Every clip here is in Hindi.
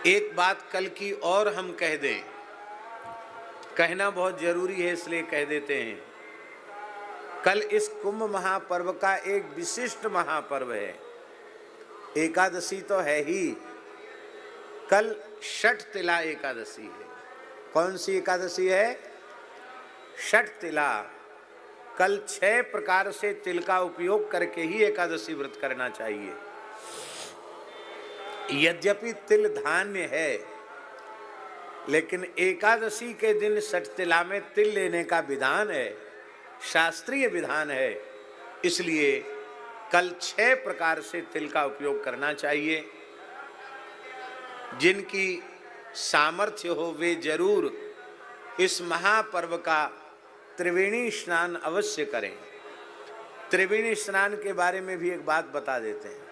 एक बात कल की और हम कह दें, कहना बहुत जरूरी है इसलिए कह देते हैं। कल इस कुंभ महापर्व का एक विशिष्ट महापर्व है। एकादशी तो है ही, कल षठ तिला एकादशी है। कौन सी एकादशी है? षठ तिला। कल 6 प्रकार से तिल का उपयोग करके ही एकादशी व्रत करना चाहिए। यद्यपि तिल धान्य है, लेकिन एकादशी के दिन षठ तिला में तिल लेने का विधान है, शास्त्रीय विधान है। इसलिए कल 6 प्रकार से तिल का उपयोग करना चाहिए। जिनकी सामर्थ्य हो वे जरूर इस महापर्व का त्रिवेणी स्नान अवश्य करें। त्रिवेणी स्नान के बारे में भी एक बात बता देते हैं।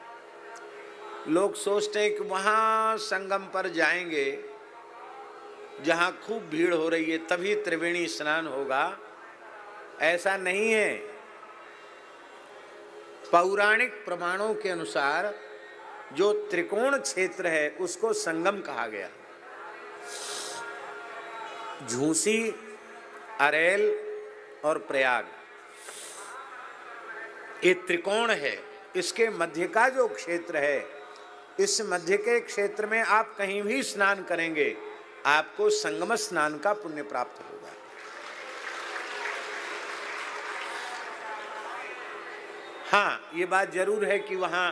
लोग सोचते हैं कि वहाँ संगम पर जाएंगे जहाँ खूब भीड़ हो रही है तभी त्रिवेणी स्नान होगा। ऐसा नहीं है। पौराणिक प्रमाणों के अनुसार जो त्रिकोण क्षेत्र है उसको संगम कहा गया। झूसी, अरेल और प्रयाग, ये त्रिकोण है। इसके मध्य का जो क्षेत्र है, इस मध्य के क्षेत्र में आप कहीं भी स्नान करेंगे आपको संगम स्नान का पुण्य प्राप्त होगा। हाँ, ये बात जरूर है कि वहां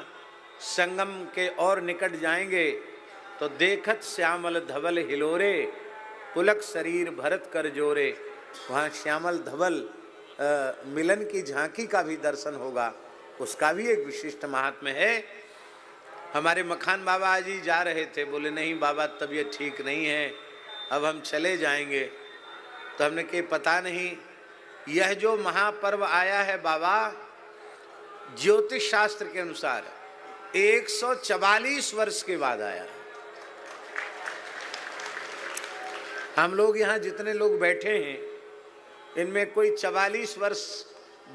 संगम के और निकट जाएंगे तो देखत श्यामल धवल हिलोरे, पुलक शरीर भरत कर जोरे। वहाँ श्यामल धवल मिलन की झांकी का भी दर्शन होगा। उसका भी एक विशिष्ट महात्म्य है। हमारे मखान बाबा जी जा रहे थे, बोले नहीं बाबा तबीयत ठीक नहीं है, अब हम चले जाएंगे। तो हमने कहा पता नहीं, यह जो महापर्व आया है बाबा, ज्योतिष शास्त्र के अनुसार 144 वर्ष के बाद आया। हम लोग यहाँ जितने लोग बैठे हैं इनमें कोई 44 वर्ष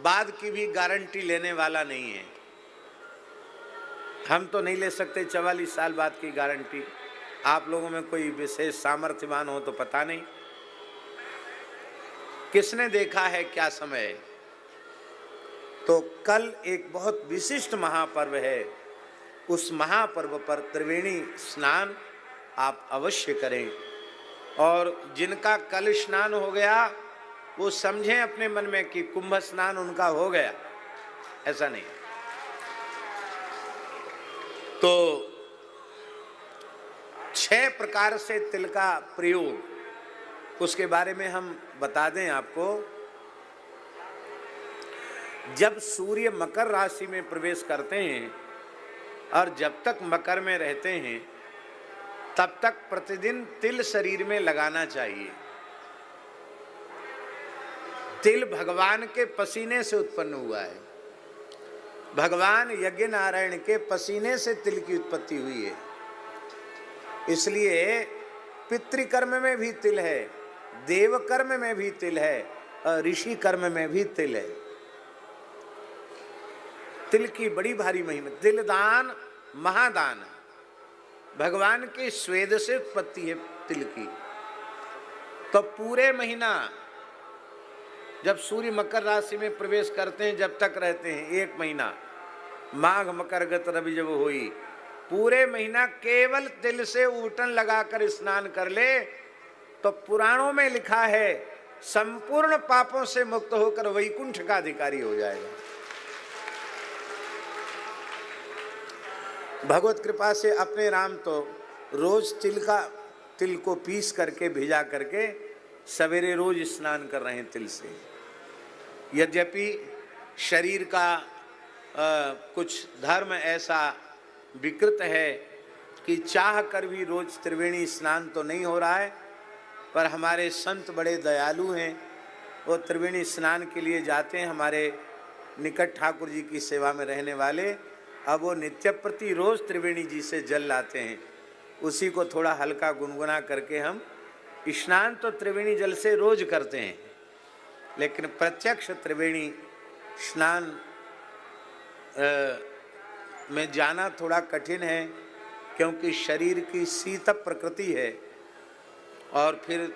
बाद की भी गारंटी लेने वाला नहीं है। हम तो नहीं ले सकते 44 साल बाद की गारंटी। आप लोगों में कोई विशेष सामर्थ्यवान हो तो पता नहीं। किसने देखा है क्या समय है? तो कल एक बहुत विशिष्ट महापर्व है। उस महापर्व पर त्रिवेणी स्नान आप अवश्य करें। और जिनका कल स्नान हो गया वो समझें अपने मन में कि कुंभ स्नान उनका हो गया, ऐसा नहीं। तो 6 प्रकार से तिल का प्रयोग, उसके बारे में हम बता दें आपको। जब सूर्य मकर राशि में प्रवेश करते हैं और जब तक मकर में रहते हैं तब तक प्रतिदिन तिल शरीर में लगाना चाहिए। तिल भगवान के पसीने से उत्पन्न हुआ है। भगवान यज्ञ नारायण के पसीने से तिल की उत्पत्ति हुई है। इसलिए पितृकर्म में भी तिल है, देव कर्म में भी तिल है और ऋषि कर्म में भी तिल है। तिल की बड़ी भारी महिमा। तिल दान महादान, भगवान के स्वेद से उत्पत्ति है तिल की। तो पूरे महीना जब सूर्य मकर राशि में प्रवेश करते हैं जब तक रहते हैं, 1 महीना, माघ मकर गत रवि जब हुई, पूरे महीना केवल तिल से ऊटन लगाकर स्नान कर ले तो पुराणों में लिखा है संपूर्ण पापों से मुक्त होकर वैकुंठ का अधिकारी हो जाएगा। भगवत कृपा से अपने राम तो रोज तिल को पीस करके भिजा करके सवेरे रोज स्नान कर रहे हैं तिल से। यद्यपि शरीर का कुछ धर्म ऐसा विकृत है कि चाह कर भी रोज त्रिवेणी स्नान तो नहीं हो रहा है, पर हमारे संत बड़े दयालु हैं, वो त्रिवेणी स्नान के लिए जाते हैं। हमारे निकट ठाकुर जी की सेवा में रहने वाले, अब वो नित्य प्रति रोज त्रिवेणी जी से जल लाते हैं। उसी को थोड़ा हल्का गुनगुना करके हम स्नान तो त्रिवेणी जल से रोज करते हैं, लेकिन प्रत्यक्ष त्रिवेणी स्नान में जाना थोड़ा कठिन है। क्योंकि शरीर की शीत प्रकृति है और फिर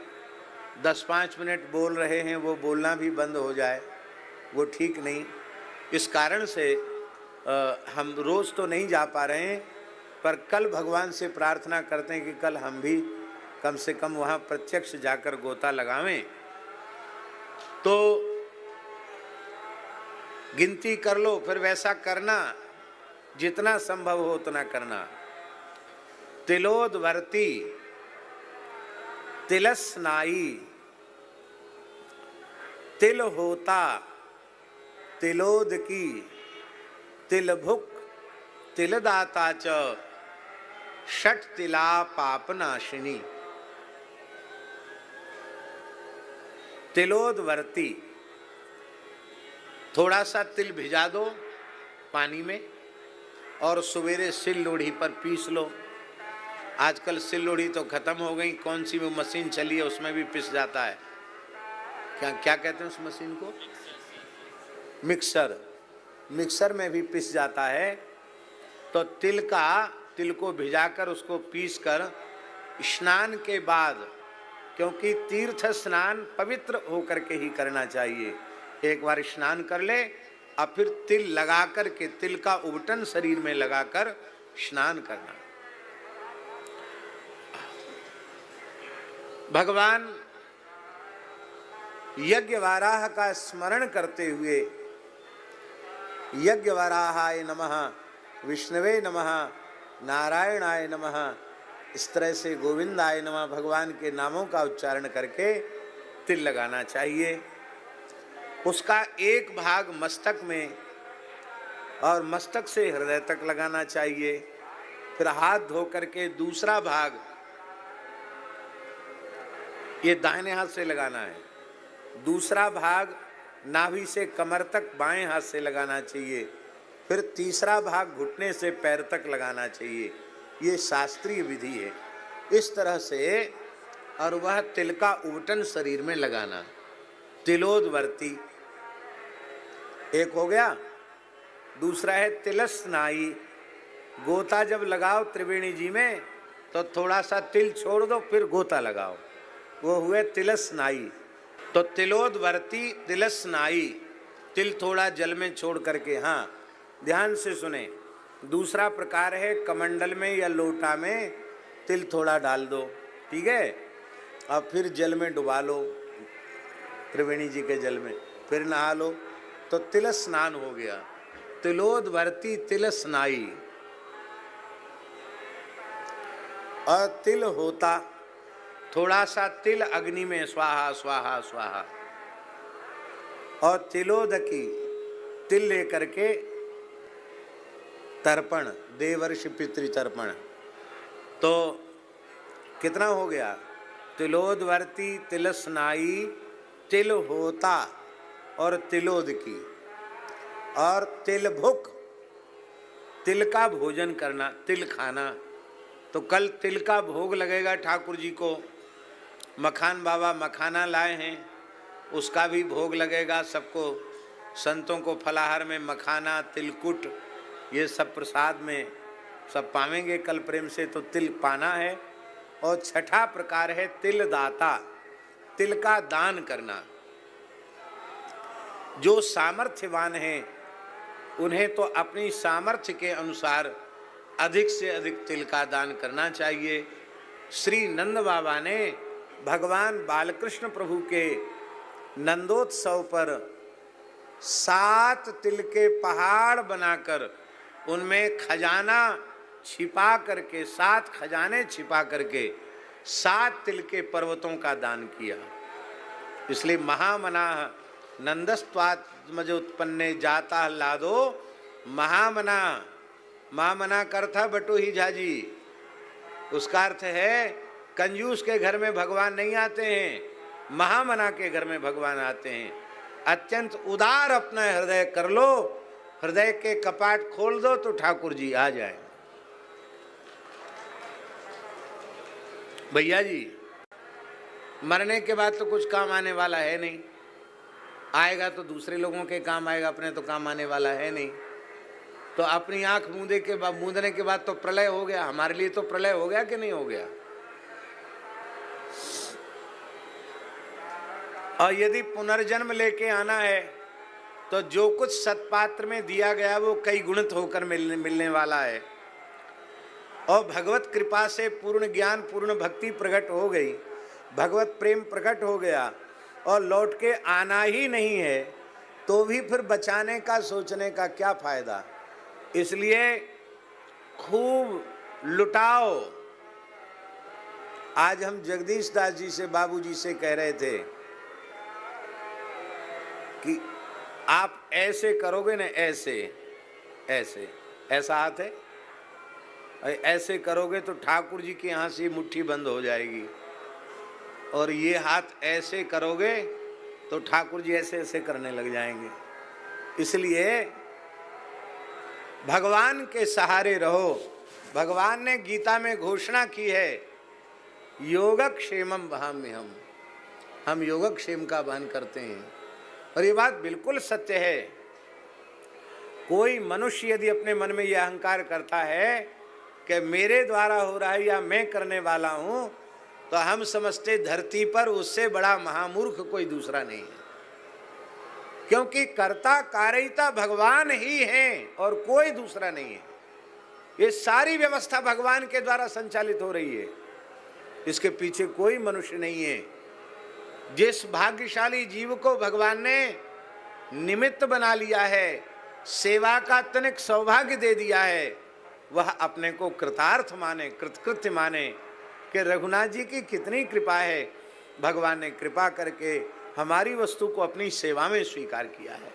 10-5 मिनट बोल रहे हैं, वो बोलना भी बंद हो जाए, वो ठीक नहीं। इस कारण से हम रोज़ तो नहीं जा पा रहे हैं, पर कल भगवान से प्रार्थना करते हैं कि कल हम भी कम से कम वहाँ प्रत्यक्ष जाकर गोता लगावें। तो गिनती कर लो, फिर वैसा करना, जितना संभव हो उतना करना। तिलोदवर्ती, तिलस्नाई, तिल होता, तिलोद की, तिलभुक, तिलदाता च, षट तिला पापनाशिनी। तिलोदवर्ती, थोड़ा सा तिल भिजा दो पानी में और सवेरे सिल लोढ़ी पर पीस लो। आजकल सिल लोढ़ी तो खत्म हो गई, कौन सी वो मशीन चली है उसमें भी पिस जाता है। क्या कहते हैं उस मशीन को? मिक्सर। मिक्सर में भी पिस जाता है। तो तिल को भिजाकर उसको पीसकर स्नान के बाद, क्योंकि तीर्थ स्नान पवित्र होकर के ही करना चाहिए, एक बार स्नान कर ले और फिर तिल लगा कर के, तिल का उबटन शरीर में लगाकर स्नान करना। भगवान यज्ञवाराह का स्मरण करते हुए यज्ञवाराहाय नमः, विष्णवे नमः, नारायणाय नमः, इस तरह से गोविंदाय नमः भगवान के नामों का उच्चारण करके तिल लगाना चाहिए। उसका एक भाग मस्तक में और मस्तक से हृदय तक लगाना चाहिए। फिर हाथ धो करके दूसरा भाग ये दाहिने हाथ से लगाना है, दूसरा भाग नाभि से कमर तक बाएं हाथ से लगाना चाहिए, फिर तीसरा भाग घुटने से पैर तक लगाना चाहिए। ये शास्त्रीय विधि है। इस तरह से, और वह तिल का उबटन शरीर में लगाना। तिलोदवर्ती एक हो गया। दूसरा है तिलस्नाई। गोता जब लगाओ त्रिवेणी जी में तो थोड़ा सा तिल छोड़ दो, फिर गोता लगाओ, वो हुए तिलस्नाई। तो तिलोदवर्ती, तिलस्नाई, तिल थोड़ा जल में छोड़ करके, हाँ ध्यान से सुने। दूसरा प्रकार है कमंडल में या लोटा में तिल थोड़ा डाल दो, ठीक है, और फिर जल में डुबा लो, त्रिवेणी जी के जल में, फिर नहा लो, तो तिल स्नान हो गया। तिलोदवर्ती, तिलस्नाई। और तिल होता, थोड़ा सा तिल अग्नि में स्वाहा स्वाहा स्वाहा। और तिलोदकी, तिल लेकर के तर्पण, देवर्षि पितृ तर्पण। तो कितना हो गया? तिलोदवर्ती, तिलस्नाई, तिल होता और तिलोदकी। और तिलभुक, तिल का भोजन करना, तिल खाना। तो कल तिल का भोग लगेगा ठाकुर जी को। मखान बाबा मखाना लाए हैं, उसका भी भोग लगेगा सबको। संतों को फलाहार में मखाना, तिलकुट, ये सब प्रसाद में सब पावेंगे कल प्रेम से। तो तिल पाना है। और छठा प्रकार है तिल दाता, तिल का दान करना। जो सामर्थ्यवान हैं उन्हें तो अपनी सामर्थ्य के अनुसार अधिक से अधिक तिल का दान करना चाहिए। श्री नंद बाबा ने भगवान बालकृष्ण प्रभु के नंदोत्सव पर 7 तिल के पहाड़ बनाकर उनमें खजाना छिपा करके, 7 खजाने छिपा करके 7 तिल के पर्वतों का दान किया। इसलिए महामनाः नंदस्त्वात्मजोत्पन्ने जाता लादो महामना। महामना का अर्थ है बटोही झाजी। उसका अर्थ है कंजूस के घर में भगवान नहीं आते हैं, महामना के घर में भगवान आते हैं। अत्यंत उदार अपना हृदय कर लो, हृदय के कपाट खोल दो तो ठाकुर जी आ जाए। भैया जी, मरने के बाद तो कुछ काम आने वाला है नहीं, आएगा तो दूसरे लोगों के काम आएगा, अपने तो काम आने वाला है नहीं। तो अपनी आंख मूंदने के बाद तो प्रलय हो गया। हमारे लिए तो प्रलय हो गया कि नहीं हो गया? और यदि पुनर्जन्म लेके आना है तो जो कुछ सत्पात्र में दिया गया वो कई गुणित होकर मिलने वाला है। और भगवत कृपा से पूर्ण ज्ञान पूर्ण भक्ति प्रकट हो गई, भगवत प्रेम प्रकट हो गया और लौट के आना ही नहीं है, तो भी फिर बचाने का सोचने का क्या फायदा? इसलिए खूब लुटाओ। आज हम जगदीश दास जी से, बाबूजी से कह रहे थे कि आप ऐसे करोगे ना, ऐसे ऐसे, ऐसा हाथ है, ऐसे करोगे तो ठाकुर जी के यहाँ से मुट्ठी बंद हो जाएगी, और ये हाथ ऐसे करोगे तो ठाकुर जी ऐसे ऐसे करने लग जाएंगे। इसलिए भगवान के सहारे रहो। भगवान ने गीता में घोषणा की है, योगक्षेमम वहाम्यहम्, हम योगक्षेम का वहन करते हैं। और ये बात बिल्कुल सत्य है। कोई मनुष्य यदि अपने मन में यह अहंकार करता है कि मेरे द्वारा हो रहा है या मैं करने वाला हूं, तो हम समझते धरती पर उससे बड़ा महामूर्ख कोई दूसरा नहीं है। क्योंकि कर्ता कारिता भगवान ही हैं और कोई दूसरा नहीं है। ये सारी व्यवस्था भगवान के द्वारा संचालित हो रही है, इसके पीछे कोई मनुष्य नहीं है। जिस भाग्यशाली जीव को भगवान ने निमित्त बना लिया है, सेवा का तनिक सौभाग्य दे दिया है, वह अपने को कृतार्थ माने, कृतकृत्य माने कि रघुनाथ जी की कितनी कृपा है। भगवान ने कृपा करके हमारी वस्तु को अपनी सेवा में स्वीकार किया है।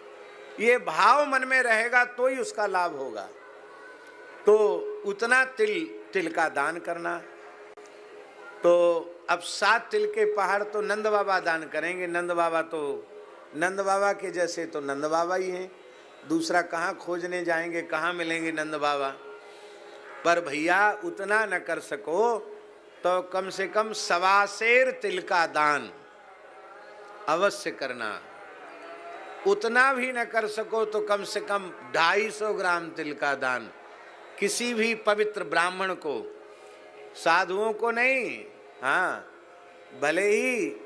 ये भाव मन में रहेगा तो ही उसका लाभ होगा। तो उतना तिल का दान करना। तो अब 7 तिल के पहाड़ तो नंद बाबा दान करेंगे। नंद बाबा के जैसे तो नंद बाबा ही हैं, दूसरा कहाँ खोजने जाएंगे, कहाँ मिलेंगे नंद बाबा। पर भैया उतना न कर सको तो कम से कम 1.25 सेर तिल का दान अवश्य करना। उतना भी न कर सको तो कम से कम 250 ग्राम तिल का दान किसी भी पवित्र ब्राह्मण को, साधुओं को नहीं, हाँ, भले ही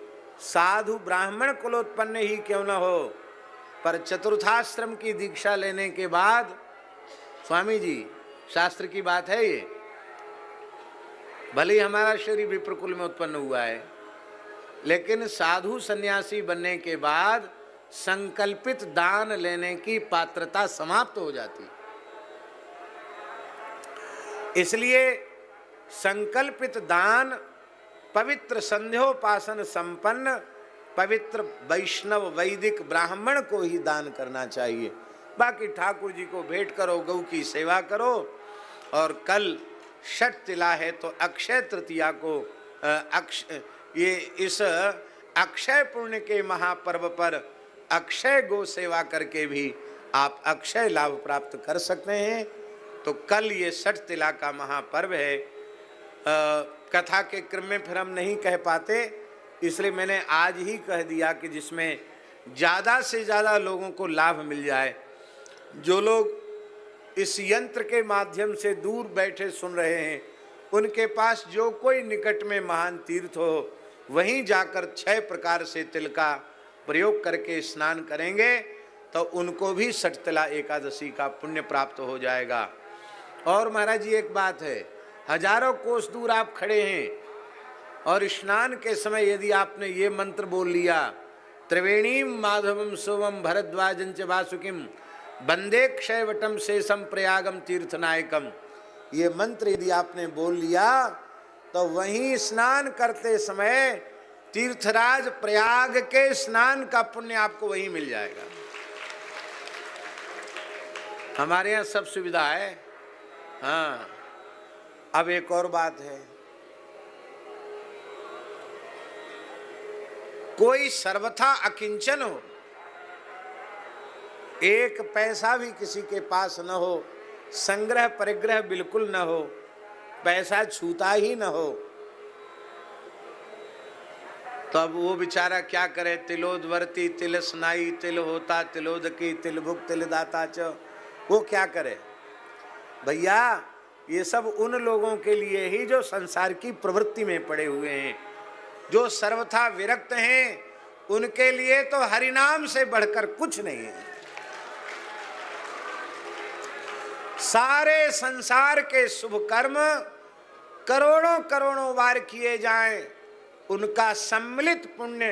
साधु ब्राह्मण कुलोत्पन्न ही क्यों न हो, पर चतुर्थाश्रम की दीक्षा लेने के बाद, स्वामी जी शास्त्र की बात है ये, भले ही हमारा शरीर विप्रकुल में उत्पन्न हुआ है, लेकिन साधु सन्यासी बनने के बाद संकल्पित दान लेने की पात्रता समाप्त हो जाती। इसलिए संकल्पित दान पवित्र संध्योपासन संपन्न पवित्र वैष्णव वैदिक ब्राह्मण को ही दान करना चाहिए। बाकी ठाकुर जी को भेंट करो, गौ की सेवा करो। और कल षठ तिला है तो अक्षय तृतीया को ये इस अक्षय पुण्य के महापर्व पर अक्षय गो सेवा करके भी आप अक्षय लाभ प्राप्त कर सकते हैं। तो कल ये षठ तिला का महापर्व है। कथा के क्रम में फिर हम नहीं कह पाते, इसलिए मैंने आज ही कह दिया कि जिसमें ज़्यादा से ज़्यादा लोगों को लाभ मिल जाए। जो लोग इस यंत्र के माध्यम से दूर बैठे सुन रहे हैं, उनके पास जो कोई निकट में महान तीर्थ हो, वहीं जाकर 6 प्रकार से तिल का प्रयोग करके स्नान करेंगे तो उनको भी षठ तिला एकादशी का पुण्य प्राप्त हो जाएगा। और महाराज जी एक बात है, हजारों कोस दूर आप खड़े हैं और स्नान के समय यदि आपने ये मंत्र बोल लिया, त्रिवेणीम माधवम सोमम भरद्वाजं च वासुकिम वंदे क्षयवटम शेषम प्रयागम तीर्थनायकम, ये मंत्र यदि आपने बोल लिया तो वहीं स्नान करते समय तीर्थराज प्रयाग के स्नान का पुण्य आपको वहीं मिल जाएगा। हमारे यहाँ सब सुविधा है। हाँ, अब एक और बात है, कोई सर्वथा अकिंचन हो, एक पैसा भी किसी के पास न हो, संग्रह परिग्रह बिल्कुल न हो, पैसा छूता ही न हो, तो अब वो बेचारा क्या करे? तिलोदवर्ती तिल स्नाई तिल होता तिलोदकी तिल भुक तिल दाता च, वो क्या करे? भैया ये सब उन लोगों के लिए ही जो संसार की प्रवृत्ति में पड़े हुए हैं, जो सर्वथा विरक्त हैं, उनके लिए तो हरिनाम से बढ़कर कुछ नहीं है। सारे संसार के शुभ कर्म करोड़ों करोड़ों बार किए जाएं, उनका सम्मिलित पुण्य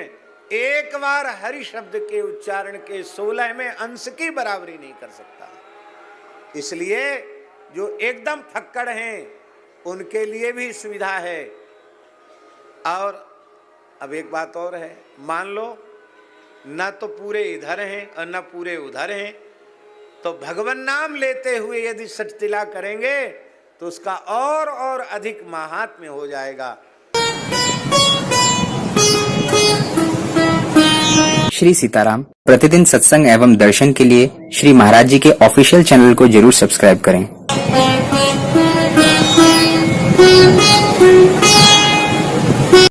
एक बार हरि शब्द के उच्चारण के 16वें अंश की बराबरी नहीं कर सकता। इसलिए जो एकदम फक्कड़ हैं उनके लिए भी सुविधा है। और अब एक बात और है, मान लो न तो पूरे इधर हैं और न पूरे उधर हैं, तो भगवान नाम लेते हुए यदि सठतिला करेंगे तो उसका और अधिक महात्म्य हो जाएगा। श्री सीताराम प्रतिदिन सत्संग एवं दर्शन के लिए श्री महाराज जी के ऑफिशियल चैनल को जरूर सब्सक्राइब करें।